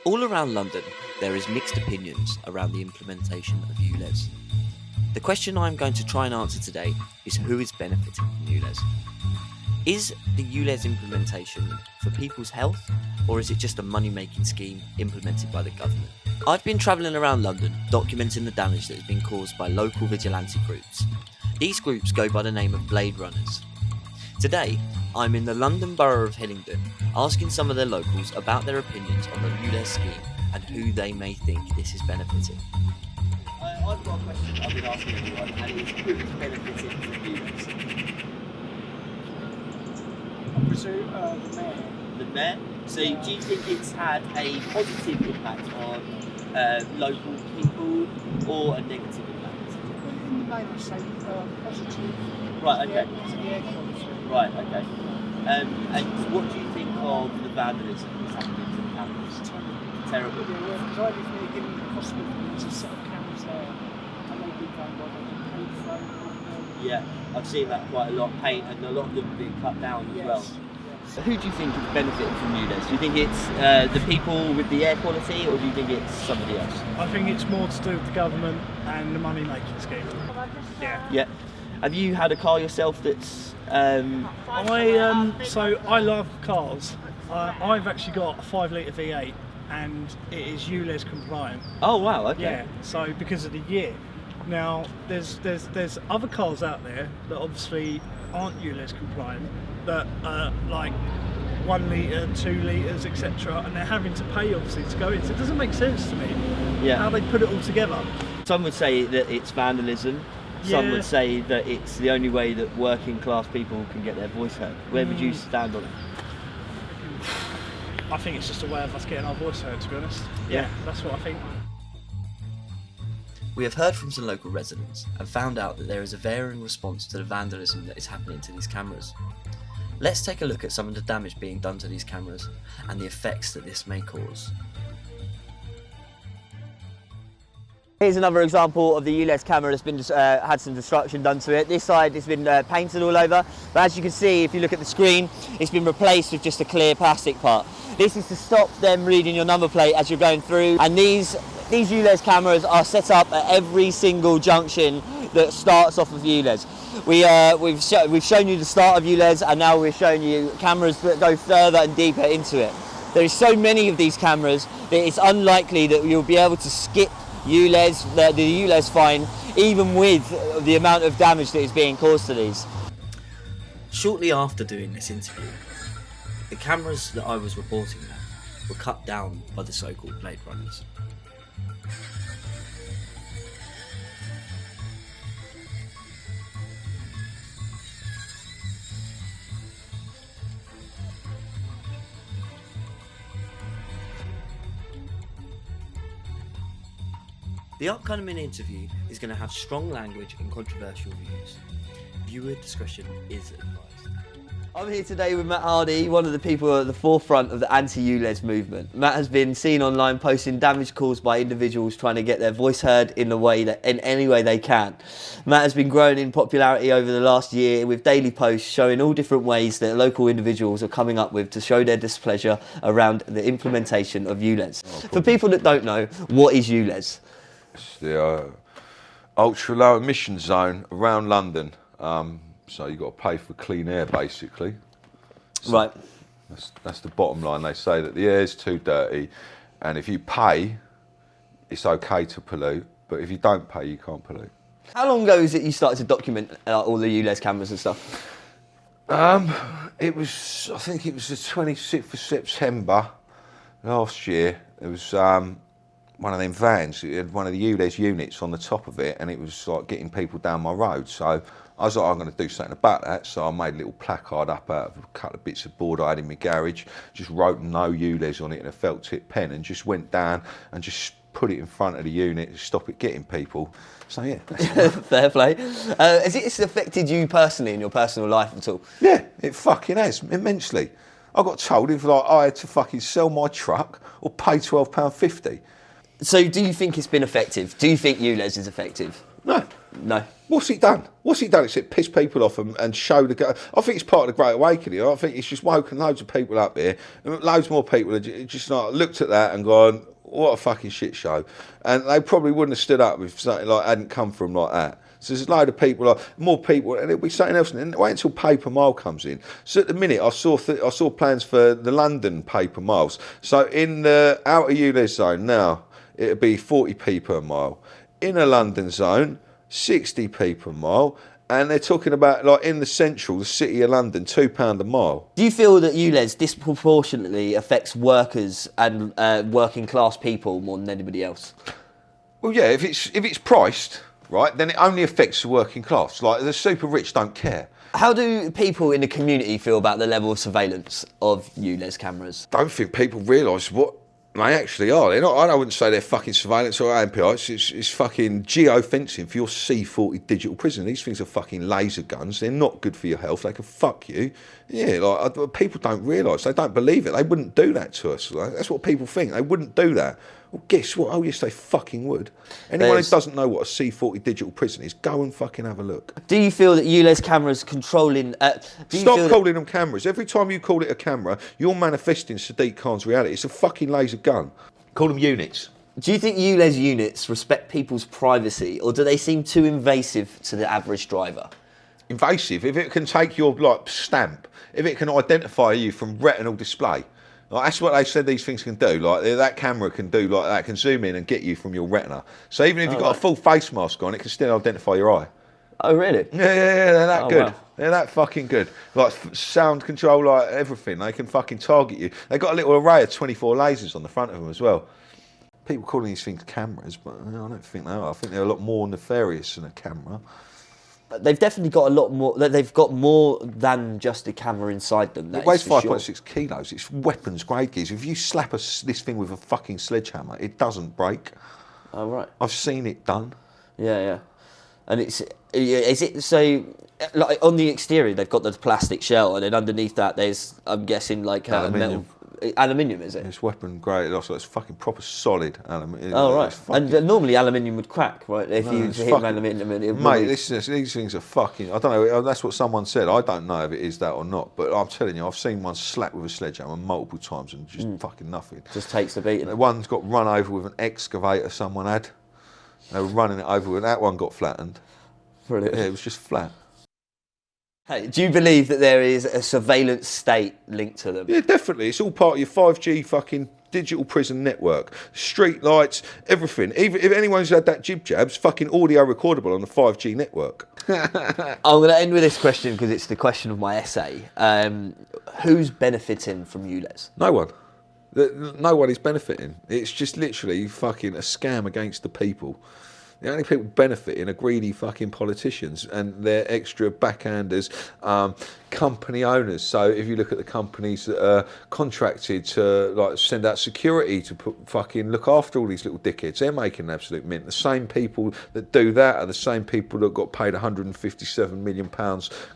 All around London, there is mixed opinions around the implementation of ULEZ. The question I'm going to try and answer today is who is benefiting from ULEZ? Is the ULEZ implementation for people's health, or is it just a money-making scheme implemented by the government? I've been travelling around London documenting the damage that has been caused by local vigilante groups. These groups go by the name of Blade Runners. Today, I'm in the London Borough of Hillingdon, asking some of their locals about their opinions on the ULEZ scheme and who they may think this is benefiting. I've got a question I've been asking everyone, and it's who is benefiting from ULEZ? I presume the mayor. The mayor? So do you think it's had a positive impact on local people or a negative impact? In the main, I say positive. Right, okay. Because of the air quality. Right, okay. And what do you think of the vandalism that's happening to the cameras? It's Terrible. Yeah, because I live near Gillingham Hospital, and there's a set of cameras there, and they've been going by the paint frame. Yeah, I've seen that quite a lot, paint, and a lot of them have been cut down as well. Yes. So who do you think is benefiting from ULEZ? Do you think it's the people with the air quality, or do you think it's somebody else? I think it's more to do with the government and the money-making scheme. Yeah. Have you had a car yourself that's... So I love cars. I've actually got a 5 litre V8 and it is ULEZ compliant. Oh wow, okay. Yeah, so because of the year. Now there's other cars out there that obviously aren't ULEZ compliant, that are like 1 litre, 2 litres, etc., and they're having to pay obviously to go in. So it doesn't make sense to me how they put it all together. Some would say that it's vandalism. Some Yeah. would say that it's the only way that working class people can get their voice heard. Where would you stand on it? I think it's just a way of us getting our voice heard, to be honest. Yeah. That's what I think. We have heard from some local residents and found out that there is a varying response to the vandalism that is happening to these cameras. Let's take a look at some of the damage being done to these cameras and the effects that this may cause. Here's another example of the ULEZ camera that's been had some destruction done to it. This side has been painted all over, but as you can see, if you look at the screen, it's been replaced with just a clear plastic part. This is to stop them reading your number plate as you're going through, and these ULEZ cameras are set up at every single junction that starts off of ULEZ. We've shown you the start of ULEZ, and now we're showing you cameras that go further and deeper into it. There is so many of these cameras that it's unlikely that you'll be able to skip ULEZ, the ULEZ fine, even with the amount of damage that is being caused to these. Shortly after doing this interview, the cameras that I was reporting on were cut down by the so-called Blade Runners. The upcoming interview is going to have strong language and controversial views. Viewer discretion is advised. I'm here today with Matt Hardy, one of the people at the forefront of the anti-ULEZ movement. Matt has been seen online posting damage caused by individuals trying to get their voice heard in any way they can. Matt has been growing in popularity over the last year with daily posts showing all different ways that local individuals are coming up with to show their displeasure around the implementation of ULEZ. For people that don't know, what is ULEZ? It's the ultra low emission zone around London. So you've got to pay for clean air, basically. So Right. That's the bottom line. They say that the air's too dirty, and if you pay, it's okay to pollute. But if you don't pay, you can't pollute. How long ago was it you started to document all the ULEZ cameras and stuff? I think it was the 26th of September last year. It was one of them vans. It had one of the ULEZ units on the top of it, and it was like getting people down my road. So I was like, I'm going to do something about that. So I made a little placard up out of a couple of bits of board I had in my garage, just wrote no ULEZ on it in a felt tip pen, and just went down and just put it in front of the unit to stop it getting people. So yeah. Fair play. Has it affected you personally in your personal life at all? Yeah, it fucking has, immensely. I got told if like I had to fucking sell my truck or pay £12.50. So do you think it's been effective? Do you think ULEZ is effective? No, No. What's he done? What's he done except piss people off and show the... I think it's part of the Great Awakening. I think it's just woken loads of people up here. And loads more people have just like looked at that and gone, what a fucking shit show. And they probably wouldn't have stood up if something like hadn't come from like that. So there's a load of people, like, more people, and it'll be something else. And wait until paper mile comes in. So at the minute, I saw plans for the London paper miles. So in the outer ULEZ zone now, it'll be 40p per mile. In a London zone, 60p per mile. And they're talking about, like, in the central, the city of London, £2 a mile. Do you feel that ULEZ disproportionately affects workers and working class people more than anybody else? Well, yeah, if it's priced... right, then it only affects the working class. Like, the super rich don't care. How do people in the community feel about the level of surveillance of ULEZ cameras? I don't think people realise what they actually are. They're not. I wouldn't say they're fucking surveillance or AMPI. It's fucking geofencing for your C40 digital prison. These things are fucking laser guns. They're not good for your health. They can fuck you. Yeah, like, people don't realise. They don't believe it. They wouldn't do that to us. Like, that's what people think. They wouldn't do that. Well, guess what? Oh, yes, they fucking would. Anyone who doesn't know what a C40 digital prison is, go and fucking have a look. Do you feel that ULEZ cameras controlling... Stop calling them cameras. Every time you call it a camera, you're manifesting Sadiq Khan's reality. It's a fucking laser gun. Call them units. Do you think ULEZ units respect people's privacy, or do they seem too invasive to the average driver? Invasive? If it can take your, like, stamp, if it can identify you from retinal display... like, that's what they said these things can do. Like, that camera can do like that, can zoom in and get you from your retina. So even if you've got a full face mask on, it can still identify your eye. Oh, really? Yeah, they're that good. Wow. They're that fucking good. Like, sound control, like everything. They can fucking target you. They've got a little array of 24 lasers on the front of them as well. People calling these things cameras, but I don't think they are. I think they're a lot more nefarious than a camera. They've definitely got a lot more. They've got more than just a camera inside them. It weighs 5.6 kilos. It's weapons grade gears. If you slap this thing with a fucking sledgehammer, it doesn't break. Oh, right. I've seen it done. Yeah. And is it so? Like, on the exterior, they've got the plastic shell, and then underneath that, there's, I'm guessing, like metal. Aluminium, is it? It's weapon grade. Also, it's fucking proper solid aluminium. Oh, right. And normally aluminium would crack, right? If you hit aluminium, mate, these things are fucking... I don't know, that's what someone said. I don't know if it is that or not, but I'm telling you, I've seen one slapped with a sledgehammer multiple times and just fucking nothing. Just takes the beating. One's got run over with an excavator someone had. They were running it over with... that one got flattened. Brilliant. Yeah, it was just flat. Hey, do you believe that there is a surveillance state linked to them? Yeah, definitely. It's all part of your 5G fucking digital prison network. Street lights, everything. Even if anyone's had that jib-jab's fucking audio recordable on the 5G network. I'm going to end with this question because it's the question of my essay. Who's benefiting from ULEZ? No one. No one is benefiting. It's just literally fucking a scam against the people. The only people benefiting are greedy fucking politicians and their extra backhanders, company owners. So if you look at the companies that are contracted to like send out security to fucking look after all these little dickheads, they're making an absolute mint. The same people that do that are the same people that got paid £157 million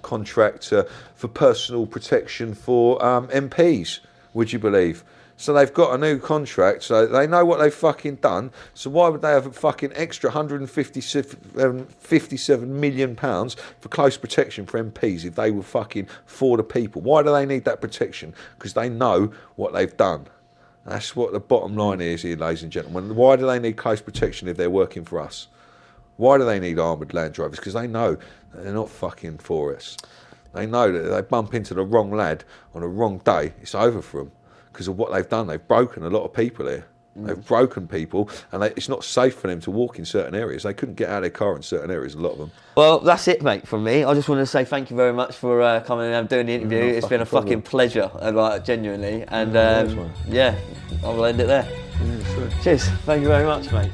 contract for personal protection for MPs, would you believe? So they've got a new contract, so they know what they've fucking done. So why would they have a fucking extra £157 million for close protection for MPs if they were fucking for the people? Why do they need that protection? Because they know what they've done. That's what the bottom line is here, ladies and gentlemen. Why do they need close protection if they're working for us? Why do they need armoured Land Rovers? Because they know that they're not fucking for us. They know that if they bump into the wrong lad on the wrong day, it's over for them. Because of what they've done. They've broken a lot of people here. They've broken people, and it's not safe for them to walk in certain areas. They couldn't get out of their car in certain areas, a lot of them. Well, that's it, mate, from me. I just want to say thank you very much for coming and doing the interview. It's been a fucking pleasure, like, genuinely. And yeah, I'll end it there. Cheers. Thank you very much, mate.